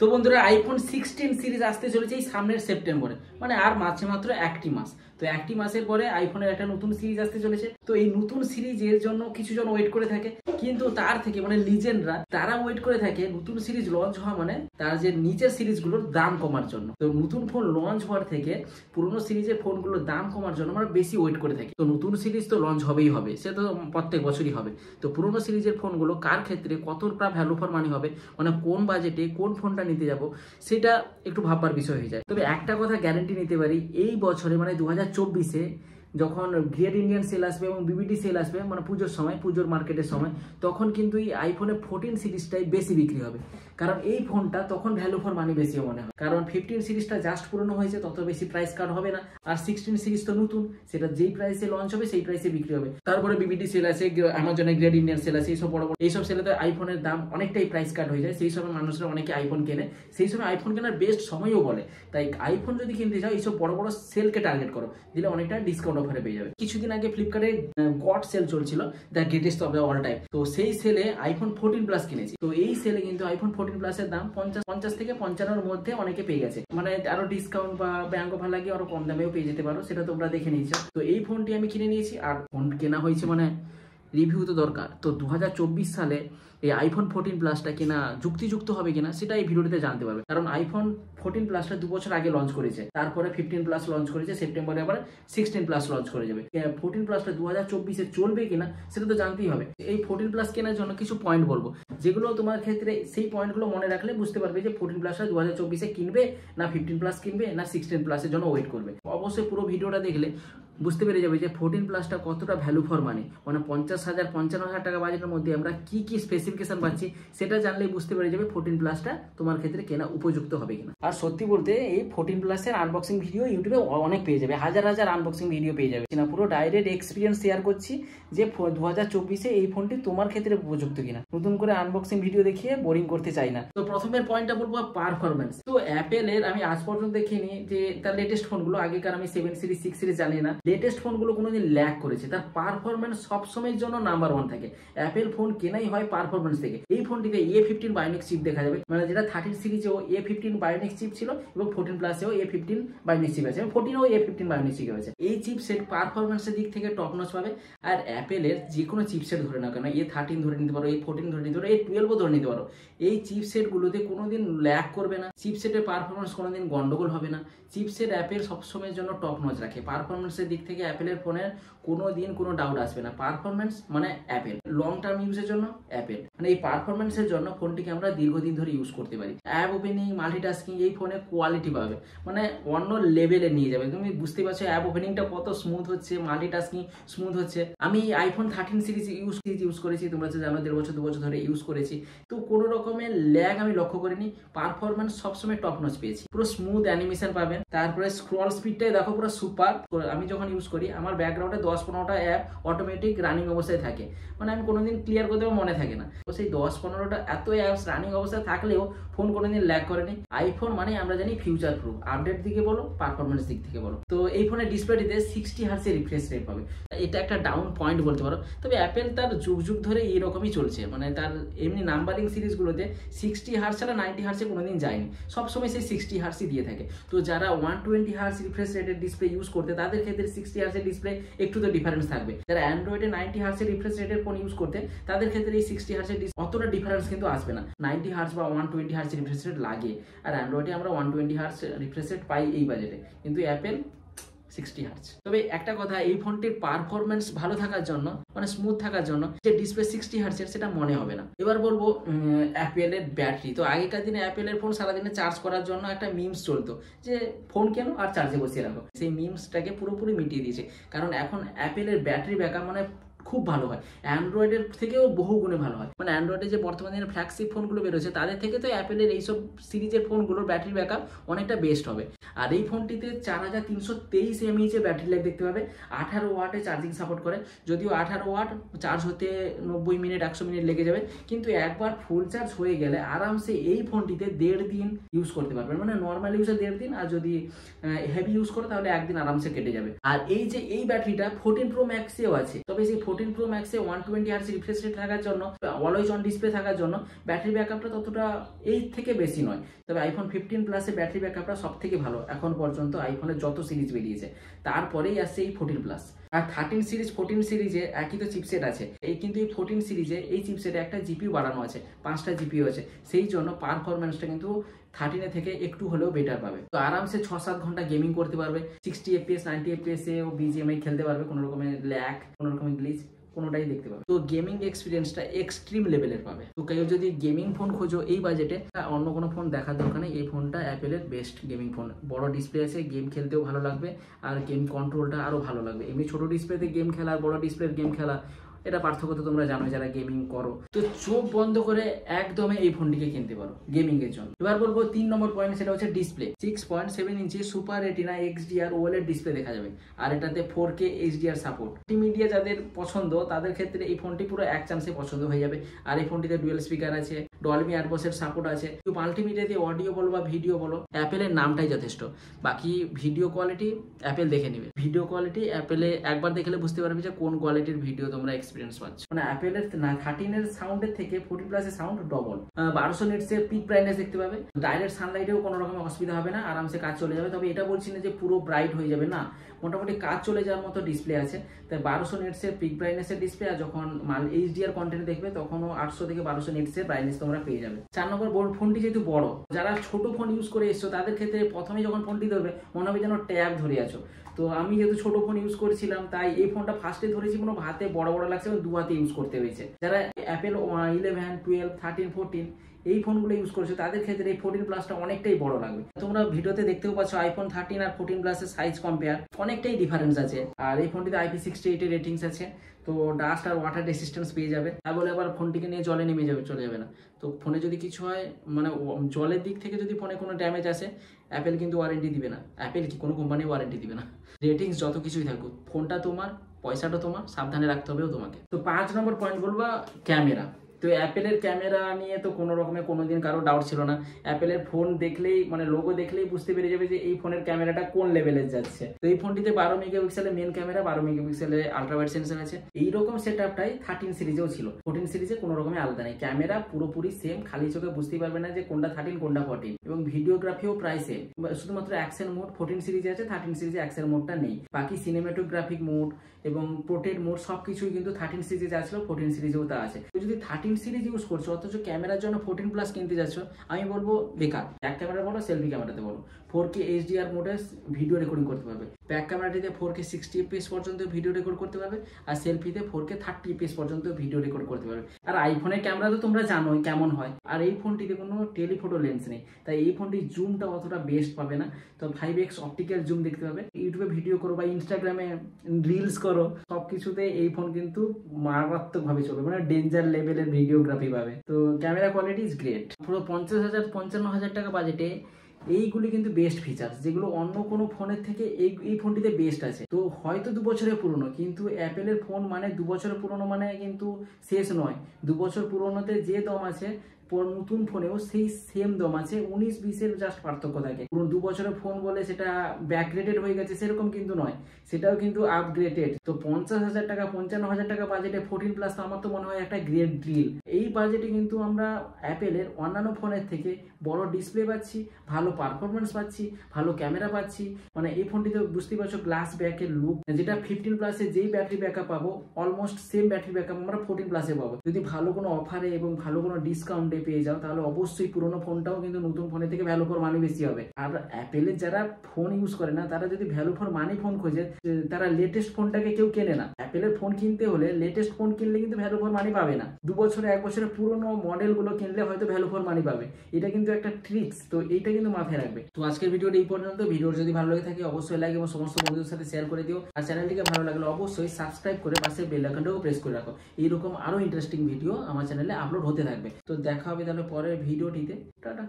তো বন্ধুরা iPhone 16 series আসতে চলেছে এই সামনের সেপ্টেম্বরে, মানে আর মাত্র একটি মাস। তো একটি মাসের পরে আইফোনের একটা নতুন সিরিজ আসতে চলেছে। তো এই নতুন সিরিজের জন্য কিছু জন ওয়েট করে থাকে, কিন্তু তার থেকে মানে লিজেন্ডরা তারা ওয়েট করে থাকে নতুন সিরিজ লঞ্চ হওয়া মানে তার যে নিচের সিরিজগুলোর দাম কমার জন্য। তো নতুন ফোন লঞ্চ হওয়ার থেকে পুরোনো সিরিজের ফোনগুলোর দাম কমার জন্য আমরা বেশি ওয়েট করে থাকি। তো নতুন সিরিজ তো লঞ্চ হবেই হবে, সে তো প্রত্যেক বছরই হবে। তো পুরোনো সিরিজের ফোনগুলো কার ক্ষেত্রে কতটা ভ্যালু ফর মানি হবে, মানে কোন বাজেটে কোন ফোনটা নিতে যাব সেটা একটু ভাববার বিষয় হয়ে যায়। তবে একটা কথা গ্যারান্টি নিতে পারি, এই বছরে মানে 2024-এ যখন গ্রেট ইন্ডিয়ান সেল আসবে এবং বিবিটি সেল আসবে, মানে পুজোর সময়, পুজোর মার্কেটের সময়, তখন কিন্তু এই আইফোনের 14 সিরিজটাই বেশি বিক্রি হবে। কারণ এই ফোনটা তখন ভ্যালু ফর মানি বেশি মনে হয়, কারণ 15 সিরিজটা জাস্ট পুরনো হয়েছে, তত বেশি প্রাইস কাট হবে না। আর 16 সিরিজ তো নতুন, সেটা যেই প্রাইসে লঞ্চ হবে সেই প্রাইসে বিক্রি হবে। তারপরে বিবিটি সেল আছে, অ্যামাজনের গ্রেট ইন্ডিয়ান সেল আছে, এইসব বড় বড় এইসব সেলেতে আইফোনের দাম অনেকটাই প্রাইস কাট হয়ে যায়। সেই সময় মানুষরা অনেকে আইফোন কেনে, সেই সময় আইফোন কেনার বেস্ট সময়ও বলে। তাই আইফোন যদি কিনতে চাও এইসব বড় বড় সেলকে টার্গেট করো, দিলে অনেকটা ডিসকাউন্ট অফারে পেয়ে যাবে। কিছুদিন আগে ফ্লিপকার্টে গড সেল চলছিল, the greatest of the all time. তো সেই সেলে আইফোন 14 প্লাস কিনেছি। তো এই সেলে কিন্তু আইফোন 14 প্লাসের দাম 50 থেকে 55-এর মধ্যে অনেকে পেয়ে গেছে, মানে আরো ডিসকাউন্ট বা ব্যাংক অফার লাগিয়ে আরো কম দামেও পেয়ে যেতে পারো, সেটা তোমরা দেখে নিয়েছো। তো এই ফোনটি আমি কিনে নিয়েছি, আর ফোন কেনা হয়েছে মানে রিভিউ তো দরকার। তো 2024 সালে এই আইফোন 14 প্লাসটা কেনা যুক্তিযুক্ত হবে কিনা সেটা এই ভিডিওতে জানতে পারবে। কারণ আইফোন 14 প্লাসটা 2 বছর আগে লঞ্চ করেছে, তারপরে 15 প্লাস লঞ্চ করেছে, সেপ্টেম্বরে আবার 16 প্লাস লঞ্চ করে যাবে। 14 প্লাসটা 2024-এ চলবে কিনা সেটা তো জানতেই হবে। এই 14 প্লাস কেনার জন্য কিছু পয়েন্ট বলবো, যেগুলো তোমার ক্ষেত্রে সেই পয়েন্টগুলো মনে রাখলে বুঝতে পারবে যে 14 প্লাসটা 2024-এ কিনবে না 15 প্লাস কিনবে না 16 প্লাসের জন্য ওয়েট করবে। অবশ্যই পুরো ভিডিওটা দেখলে বুঝতে পেরে যাবে যে 14 প্লাসটা কতটা ভ্যালু ফর মানি, মানে 50,000-55,000 টাকা বাজেটের মধ্যে আমরা কি কি স্পেসিফিকেশন পাচ্ছি সেটা জানলেই বুঝতে পেরে যাবে 14 প্লাসটা তোমার ক্ষেত্রে কেনা উপযুক্ত হবে কিনা। আর সত্যি বলতে এই 14 প্লাসের আনবক্সিং ভিডিও ইউটিউবে অনেক পেয়ে যাবে, হাজার হাজার আনবক্সিং ভিডিও পেয়ে যাবে না। পুরো ডাইরেক্ট এক্সপিরিয়েন্স শেয়ার করছি যে 2024-এ এই ফোনটি তোমার ক্ষেত্রে উপযুক্ত কিনা। নতুন করে আনবক্সিং ভিডিও দেখিয়ে বোরিং করতে চাই না। তো প্রথমের পয়েন্টটা বলবো পারফরমেন্স। তো অ্যাপেলের আমি আজ পর্যন্ত দেখিনি যে তার লেটেস্ট ফোনগুলো, আগেকার আমি 7 সিরিজ 6 সিরিজ জানি না, লেটেস্ট ফোনগুলো কোনোদিন ল্যাগ করেছে। তার পারফরমেন্স সবসময়ের জন্য নাম্বার 1 থাকে। অ্যাপেল ফোন কেনাই হয় পারফরমেন্স থেকে। এই ফোনটিতে A15 বায়োনিক্স চিপ দেখা যাবে, মানে যেটা 13 সিরিজেও A15 বায়োনিক্স চিপ ছিল এবং 14 প্লাসেও A15 বায়োনিক্স চিপ আছে, এবং 14-এও A15 বায়োনিক্স চিপ আছে। এই চিপসেট পারফরমেন্সের দিক থেকে টপ নচ পাবে। আর অ্যাপেলের যে কোনো চিপসেট ধরে না কেন, A13 ধরে নিতে পারো, A14 ধরে নিতে পারো, A12ও ধরে নিতে পারো, এই চিপসেটগুলোতে কোনোদিন ল্যাগ করবে না। চিপসেটের পারফরমেন্স কোনোদিন গন্ডগোল হবে না। চিপসেট অ্যাপেল সবসময়ের জন্য টপ নচ রাখে। পারফরমেন্সের দিক থেকে অ্যাপেলের ফোনের কোনোদিন কোনো ডাউট আসবে না। পারফরমেন্স মানে অ্যাপেল, লং টার্ম ইউজের জন্য অ্যাপেল, মানে এই পারফরমেন্সের জন্য ফোনটিকে আমরা দীর্ঘদিন ধরে ইউজ করতে পারি। অ্যাপ ওপেনিং, মাল্টিটাস্কিং, এই ফোনে কোয়ালিটি পাবে, মানে অন্য লেভেলে নিয়ে যাবে। তুমি বুঝতে পারছো অ্যাপ ওপেনিংটা কত স্মুথ হচ্ছে, মাল্টিটাস্কিং স্মুথ হচ্ছে। আমি আইফোন 13 সিরিজ ইউজ করেছি, তোমরা তো জানো 1.5 বছর 2 বছর ধরে ইউজ করেছি। তো কোনো রকমের ল্যাগ আমি লক্ষ্য করিনি। পারফরমেন্স সবসময় টপ নচ পেয়েছি, পুরো স্মুথ অ্যানিমেশন পাবেন। তারপরে স্ক্রল স্পিডটাই দেখো পুরো সুপার। আমি যখন ইউজ করি আমার ব্যাকগ্রাউন্ডে 10-15টা অ্যাপ অটোমেটিক রানিং অবস্থায় থাকে, মানে আমি কোনোদিন ক্লিয়ার করতেও মনে থাকে না। তো সেই 10-15টা এত অ্যাপস রানিং অবস্থায় থাকলেও ফোন কোনোদিন ল্যাগ করেনি। আইফোন মানে আমরা জানি ফিউচার প্রুফ, আপডেট দিকে বলো, পারফরমেন্স দিক থেকে বলো। তো এই ফোনের ডিসপ্লেটিতে 60 হার্টজের রিফ্রেশ রেট পাবে, এটা একটা ডাউন পয়েন্ট বলতে পারো। তবে অ্যাপেল তার যুগ যুগ ধরে এইরকমই চলছে, মানে তার এমনি নাম্বারিং সিরিজগুলোতে 60 হার্টজ ছাড়া 90 হার্টসে কোনোদিন যায়নি, সবসময় সেই 60 হার্টসই দিয়ে থাকে। তো যারা 120 হার্টজ রিফ্রেশ রেটের ডিসপ্লে ইউজ করতে, তাদের ক্ষেত্রে 60 হার্টসের ডিসপ্লে একটু তো ডিফারেন্স থাকবে। যারা অ্যান্ড্রয়েডে 90 হার্টসের রিফ্রেশ রেটের ফোন ইউজ করতে, তাদের ক্ষেত্রে এই 60 হার্টসের অতটা ডিফারেন্স কিন্তু আসবে না। 90 হার্টস বা 120 হার্টস রিফ্রেশ রেট লাগে, আর অ্যান্ড্রয়েডে আমরা 120 হার্টস রিফ্রেশ রেট পাই এই বাজেটে, কিন্তু অ্যাপেল 60 হার্টজ। তবে একটা কথা, এই ফোনটির পারফরমেন্স ভালো থাকার জন্য, মানে স্মুথ থাকার জন্য যে ডিসপ্লে 60 হার্টজের সেটা মনে হবে না। এবার বলবো অ্যাপেলের ব্যাটারি। তো আগেকার দিনে অ্যাপেলের ফোন সারাদিনে চার্জ করার জন্য একটা মিমস চলতো যে ফোন কেন আর চার্জে বসিয়ে রাখো, সেই মিমসটাকে পুরোপুরি মিটিয়ে দিয়েছে। কারণ এখন অ্যাপেলের ব্যাটারি ব্যাকআপ মানে খুব ভালো হয়, অ্যান্ড্রয়েডের থেকেও বহু গুণে ভালো হয়। মানে অ্যান্ড্রয়েডের যে বর্তমানে ফ্ল্যাগশিপ ফোনগুলো বেরোচ্ছে, তাদের থেকে তো অ্যাপেলের এইসব সিরিজের ফোনগুলোর ব্যাটারি ব্যাকআপ অনেকটা বেস্ট হবে। আর এই ফোনটিতে 4323 mAh ব্যাটারি লাইফ দেখতে পাবে। 18 ওয়াটে চার্জিং সাপোর্ট করে, যদিও 18 ওয়াট চার্জ হতে 90 মিনিট 100 মিনিট লেগে যাবে, কিন্তু একবার ফুল চার্জ হয়ে গেলে আরামসে এই ফোনটিতে 1.5 দিন ইউজ করতে পারবেন। মানে নর্মাল ইউজে 1.5 দিন, আর যদি হেভি ইউজ করো তাহলে 1 দিন আরামসে কেটে যাবে। আর এই যে এই ব্যাটারিটা 14 Pro Max-এও আছে, তবে সেই 14 Pro Max এ 120 Hz রিফ্রেশ রেট থাকার জন্য, অলওয়েজ অন ডিসপ্লে থাকার জন্য ব্যাটারি ব্যাকআপটা ততটা এই থেকে বেশি নয়। তবে আইফোন 15 প্লাসের ব্যাটারি ব্যাকআপটা সব থেকে ভালো এখন পর্যন্ত আইফোনের যত সিরিজ বেরিয়েছে। তারপরেই আসছে এই 14 প্লাস। আর 13 সিরিজ 14 সিরিজে একই তো চিপসেট আছে, কিন্তু এই 14 সিরিজে এই চিপসেটে একটা জিপিইউ বাড়ানো আছে, 5টা জিপিইউ আছে, সেই জন্য পারফরম্যান্সটা কিন্তু 13 থেকে একটু হলেও বেটার পাবে। তো আরামসে 6-7 ঘন্টা গেমিং করতে পারবে, 60 FPS 90 FPS এও বিজিএমআই খেলতে পারবে, কোনো রকমের ল্যাগ, কোনো রকমের গ্লিচ কোনোটাই দেখতে পাবে। তো গেমিং এক্সপিরিয়েন্সটা এক্সট্রিম লেভেলের পাবে। তো কেউ যদি গেমিং ফোন খোঁজো এই বাজেটে, অন্য কোনো ফোন দেখার দরকার নেই, এই ফোনটা অ্যাপেলের বেস্ট গেমিং ফোন। বড় ডিসপ্লে আছে, গেম খেলতেও ভালো লাগবে, আর গেম কন্ট্রোলটা আরও ভালো লাগবে। এমনি ছোট ডিসপ্লেতে গেম খেলা আর বড় ডিসপ্লের গেম খেলা, এটা পার্থক্য তো তোমরা জানো যারা গেমিং করো। তো চোখ বন্ধ করে একদমই এই ফোনটিকে কিনতে পারো গেমিং এর জন্য। এবার বলবো 3 নম্বর পয়েন্ট, সেটা হচ্ছে display. 6.7 inch super retina XDR OLED display দেখা যাবে, আর এটাতে 4K HDR সাপোর্ট। মিডিয়া যাদের পছন্দ তাদের ক্ষেত্রে এই ফোনটি পুরো এক চান্সে পছন্দ হয়ে যাবে। আর এই ফোনটিতে ডুয়াল স্পিকার আছে, ডলবি অ্যাটমসের সাপোর্ট আছে। মাল্টিমিডিয়া দিয়ে অডিও বলো বা ভিডিও বলো, অ্যাপেলের নামটাই যথেষ্ট। বাকি ভিডিও কোয়ালিটি অ্যাপেল দেখে নিবে। ভিডিও কোয়ালিটি অ্যাপেলে একবার দেখলে বুঝতে পারবে যে কোন কোয়ালিটির ভিডিও তোমরা এক্সপিরিয়েন্স পাচ্ছ। মানে অ্যাপেলের 13 এর সাউন্ডের থেকে 14 প্লাসের সাউন্ড ডবল। 1200 নিটসের পিক ব্রাইটনেস দেখতে পাবে। ডাইরেক্ট সানলাইটেও কোনো রকম অসুবিধা হবে না, আরামসে কাজ চলে যাবে। তবে এটা বলছি না যে পুরো ব্রাইট হয়ে যাবে, না, মোটামুটি কাজ চলে যাওয়ার মতো ডিসপ্লে আছে। তাই 1200 নিটসের পিক ব্রাইটনেসের ডিসপ্লে, আর যখন HDR কন্টেন্ট দেখবে তখনও 800 থেকে 1200 নিটসের ব্রাইটনেস তোমরা পেয়ে যাবে। 4 নম্বর, ফোনটি যেহেতু বড়, যারা ছোট ফোন ইউজ করে এসছো তাদের ক্ষেত্রে প্রথমে যখন ফোনটি ধরবে মনে হবে যেন ট্যাব ধরে আছো। তো আমি যেহেতু ছোট ফোন ইউজ করছিলাম, তাই এই ফোনটা ফার্স্টে ধরেছি কোনো হাতে বড় বড় লাগছে এবং 2 হাতে ইউজ করতে হয়েছে। যারা অ্যাপেল 11, 12, 13, 14 এই ফোনগুলো ইউজ করছে তাদের ক্ষেত্রে এই 14 প্লাসটা অনেকটাই বড় লাগবে। তোমরা ভিডিওতে দেখতেও পাচ্ছ আইফোন 13 আর 14 প্লাসের সাইজ কম্পেয়ার অনেকটাই ডিফারেন্স আছে। আর এই ফোনটিতে IP68 এর রেটিংস আছে, তো ডাস্ট আর ওয়াটার রেসিস্ট্যান্স পেয়ে যাবে। তাই বলে আবার ফোনটিকে নিয়ে জলে নেমে চলে যাবে না। তো ফোনে যদি কিছু হয়, মানে জলের দিক থেকে যদি ফোনে কোনো ড্যামেজ আসে, অ্যাপেল কিন্তু ওয়ারেন্টি দিবে না। অ্যাপেল কি কোনো কোম্পানি ওয়ারেন্টি দিবে না। রেটিংস যত কিছুই থাকুক, ফোনটা তোমার, পয়সাটা তোমার, সাবধানে রাখতে হবেও তোমাকে। তো 5 নম্বর পয়েন্ট বলবো ক্যামেরা। তো অ্যাপেলের ক্যামেরা নিয়ে তো কোনো রকমের কোনোদিন কারো ডাউট ছিল না। অ্যাপেলের ফোন দেখলেই, মানে লোগো দেখলেই বুঝতে পেরে যাবে যে এই ফোনের ক্যামেরাটা কোন লেভেলের যাচ্ছে। তো এই ফোনটিতে 12 মেগাপিক্সেলের মেন ক্যামেরা, 12 মেগাপিক্সেলের আলট্রাওয়াইড সেন্সর আছে। এইরকম সেটআপটাই 13 সিরিজেও ছিল। 14 সিরিজে কোনো রকমের আলাদা নেই, ক্যামেরা পুরোপুরি সেম, খালি চোখে বুঝতেই পারবে না যে কোনটা 13 কোনটা 14। এবং ভিডিওগ্রাফিও প্রায় সেম, শুধুমাত্র অ্যাকশন মোড 14 সিরিজে আছে, 13 সিরিজে অ্যাকশন মোডটা নেই। বাকি সিনেমাটোগ্রাফিক মোড এবং পোর্ট্রেট মোড সবকিছুই কিন্তু 13 সিরিজে যা ছিল 14 সিরিজেও তা আছে। তো যদি 13 সিরিজ ইউজ করছো অথচ ক্যামেরার জন্য 14 প্লাস কিনতে যাচ্ছ, আমি বলবো বেকার। ব্যাক ক্যামেরা বলো, সেলফি ক্যামেরাতে বলো, 4K HDR মোডে ভিডিও রেকর্ডিং করতে পারবে। ব্যাক ক্যামেরাটিতে 4K 60 FPS পর্যন্ত ভিডিও রেকর্ড করতে পারবে, আর সেলফিতে 4K 30 FPS পর্যন্ত ভিডিও রেকর্ড করতে পারবে। আর আইফোনের ক্যামেরা তো তোমরা জানোই কেমন হয়, আর এই ফোনটিতে কোনো টেলিফোটো লেন্স নেই, তাই এই ফোনটির জুমটা অতটা বেস্ট পাবে না। তো 5x অপটিক্যাল জুম দেখতে পাবে। ইউটিউবে ভিডিও করো বা ইনস্টাগ্রামে রিলস করো, সবকিছুতে এই ফোন কিন্তু মারাত্মকভাবে চলবে, মানে ডেঞ্জার লেভেলের ভিডিওগ্রাফি পাবে। তো ক্যামেরা কোয়ালিটি ইজ গ্রেট। পুরো 50,000-55,000 টাকা বাজেটে এইগুলি কিন্তু বেস্ট ফিচার্স, যেগুলো অন্য কোনো ফোনের থেকে এই ফোনটিতে বেস্ট আছে। তো হয়তো 2 বছরের পুরনো, কিন্তু অ্যাপেলের ফোন মানে 2 বছরের পুরনো মানে কিন্তু শেষ নয়। 2 বছর পুরনোতে যে দম আছে, নতুন ফোনেও সেই সেম দম আছে, 19-20 জাস্ট পার্থক্য থাকে। পুরো 2 বছরের ফোন বলে সেটা ব্যাকগ্রেডেড হয়ে গেছে সেরকম কিন্তু নয়, সেটাও কিন্তু আপগ্রেডেড। তো 50,000 টাকা 55,000 টাকা বাজেটে 14 প্লাস আমার তো মনে হয় একটা গ্রেট ডিল। এই বাজেটে কিন্তু আমরা অ্যাপেলের অন্যান্য ফোনের থেকে বড় ডিসপ্লে পাচ্ছি, ভালো পারফরমেন্স পাচ্ছি, ভালো ক্যামেরা পাচ্ছি। মানে এই ফোনটিতে বুঝতেই পারছো গ্লাস ব্যাকের লুক, যেটা 15 প্লাসে যেই ব্যাটারি ব্যাকআপ পাবো অলমোস্ট সেম ব্যাটারি ব্যাকআপ আমরা 14 প্লাসে পাবো। যদি ভালো কোনো অফারে এবং ভালো কোনো ডিসকাউন্টে পেয়ে যাও, তাহলে অবশ্যই পুরোনো ফোনটাও কিন্তু নতুন ফোনের থেকে ভ্যালু ফর মানি বেশি হবে। আর অ্যাপেলের যারা ফোন ইউজ করে না, তারা যদি ভ্যালু ফর মানি ফোন খোঁজে, তারা লেটেস্ট ফোনটাকে কেউ কেনে না। অ্যাপেলের ফোন কিনতে হলে লেটেস্ট ফোন কিনলে কিন্তু ভ্যালু ফর মানি পাবে না। 2 বছরে 1 বছরের পুরোনো মডেলগুলো কিনলে হয়তো ভ্যালু ফর মানি পাবে। এটা কিন্তু একটা ট্রিক্স, তো এইটা কিন্তু মাথায় রাখবে। তো আজকের ভিডিওটা এই পর্যন্ত। ভিডিও যদি ভালো লাগে থাকে অবশ্যই লাইক এবং সমস্ত বন্ধুদের সাথে শেয়ার করে দিও। আর চ্যানেলটিকে ভালো লাগলে অবশ্যই সাবস্ক্রাইব করে পাশে বেল আইকনটাও প্রেস করে রাখো। এইরকম আরো ইন্টারেস্টিং ভিডিও আমার চ্যানেলে আপলোড হতে থাকবে। তো দেখা হবে তাহলে পরের ভিডিওটিতে। টাটা।